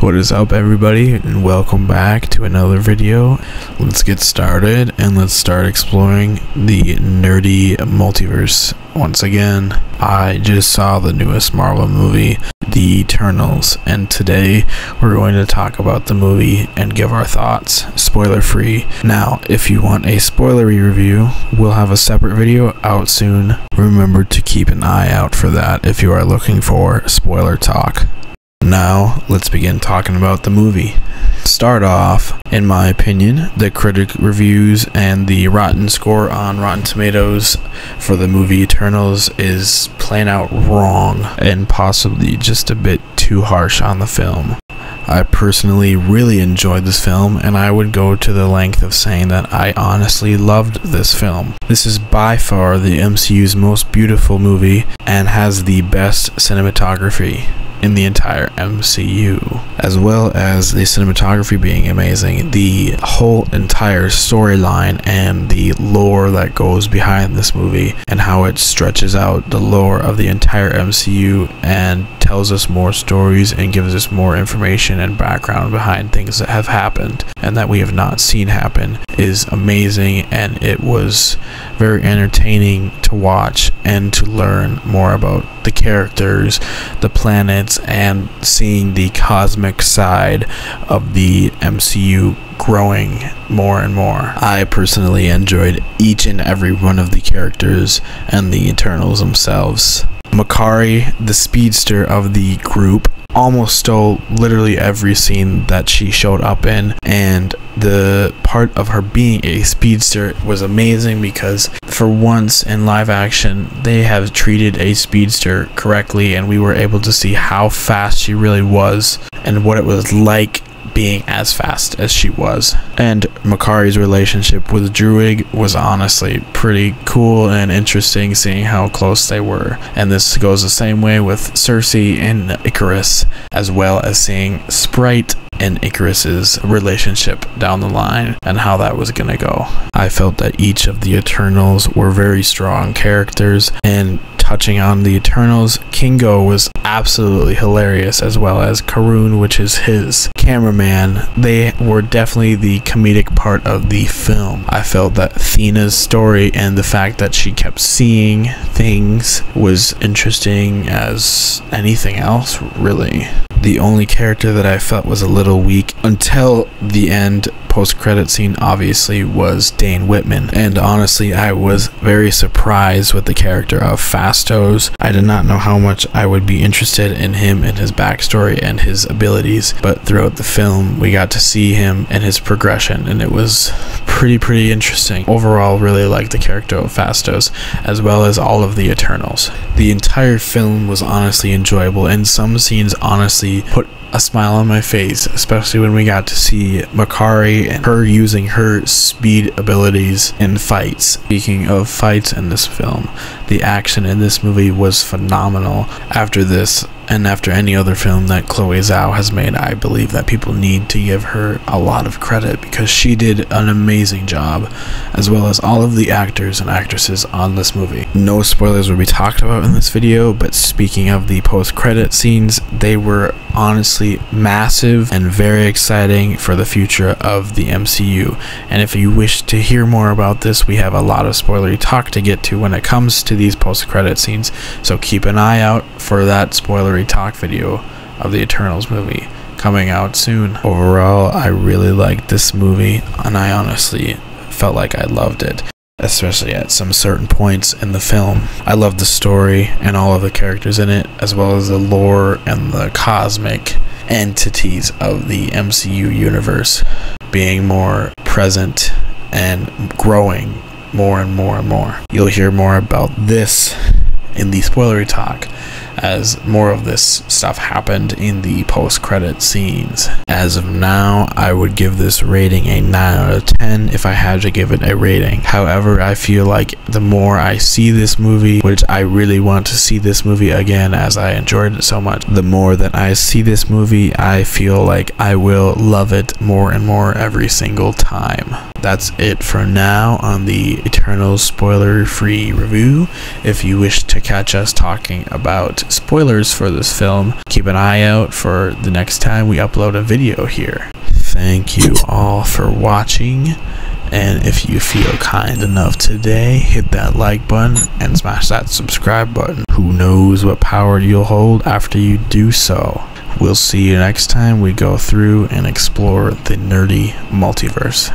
What is up, everybody, and welcome back to another video. Let's get started and let's start exploring the nerdy multiverse once again. I just saw the newest Marvel movie, The Eternals, and today we're going to talk about the movie and give our thoughts, spoiler free. Now, if you want a spoilery review, we'll have a separate video out soon. Remember to keep an eye out for that if you are looking for spoiler talk. Now, let's begin talking about the movie. Start off, in my opinion, the critic reviews and the Rotten score on Rotten Tomatoes for the movie Eternals is plain out wrong and possibly just a bit too harsh on the film. I personally really enjoyed this film, and I would go to the length of saying that I honestly loved this film. This is by far the MCU's most beautiful movie and has the best cinematography in the entire MCU, as well as the cinematography being amazing. The whole entire storyline and the lore that goes behind this movie and how it stretches out the lore of the entire MCU and tells us more stories and gives us more information and background behind things that have happened and that we have not seen happen is amazing, and it was very entertaining to watch and to learn more about the characters, the planets, and seeing the cosmic side of the MCU growing more and more. I personally enjoyed each and every one of the characters and the Eternals themselves. Makari, the speedster of the group, almost stole literally every scene that she showed up in, and the part of her being a speedster was amazing because for once in live action they have treated a speedster correctly, and we were able to see how fast she really was and what it was like being as fast as she was. And Makari's relationship with Druig was honestly pretty cool and interesting, seeing how close they were. And this goes the same way with Cersei and Icarus, as well as seeing Sprite and Icarus's relationship down the line and how that was gonna go. I felt that each of the Eternals were very strong characters, and touching on the Eternals, Kingo was absolutely hilarious, as well as Karun, which is his cameraman. They were definitely the comedic part of the film. I felt that Athena's story and the fact that she kept seeing things was interesting as anything else, really. The only character that I felt was a little weak until the end post-credit scene obviously was Dane Whitman, and honestly I was very surprised with the character of Phastos. I did not know how much I would be interested in him and his backstory and his abilities, but throughout the film we got to see him and his progression, and it was pretty interesting. Overall, really liked the character of Phastos, as well as all of the Eternals. The entire film was honestly enjoyable, and some scenes honestly put a smile on my face, especially when we got to see Makari and her using her speed abilities in fights. Speaking of fights in this film, the action in this movie was phenomenal. After this, and after any other film that Chloe Zhao has made, I believe that people need to give her a lot of credit because she did an amazing job, as well as all of the actors and actresses on this movie. No spoilers will be talked about in this video, but speaking of the post-credit scenes, they were honestly massive and very exciting for the future of the MCU. And if you wish to hear more about this, we have a lot of spoilery talk to get to when it comes to these post-credit scenes, so keep an eye out for that spoilery talk video of the Eternals movie coming out soon. Overall, I really liked this movie, and I honestly felt like I loved it, especially at some certain points in the film. I loved the story and all of the characters in it, as well as the lore and the cosmic entities of the MCU universe being more present and growing more and more and more. You'll hear more about this in the spoilery talk as more of this stuff happened in the post-credit scenes. As of now, I would give this rating a 9 out of 10 if I had to give it a rating. However, I feel like the more I see this movie, which I really want to see this movie again as I enjoyed it so much, the more that I see this movie, I feel like I will love it more and more every single time. That's it for now on the Eternals spoiler-free review. If you wish to catch us talking about spoilers for this film, keep an eye out for the next time we upload a video here. Thank you all for watching, and if you feel kind enough today, hit that like button and smash that subscribe button. Who knows what power you'll hold after you do so. We'll see you next time we go through and explore the nerdy multiverse.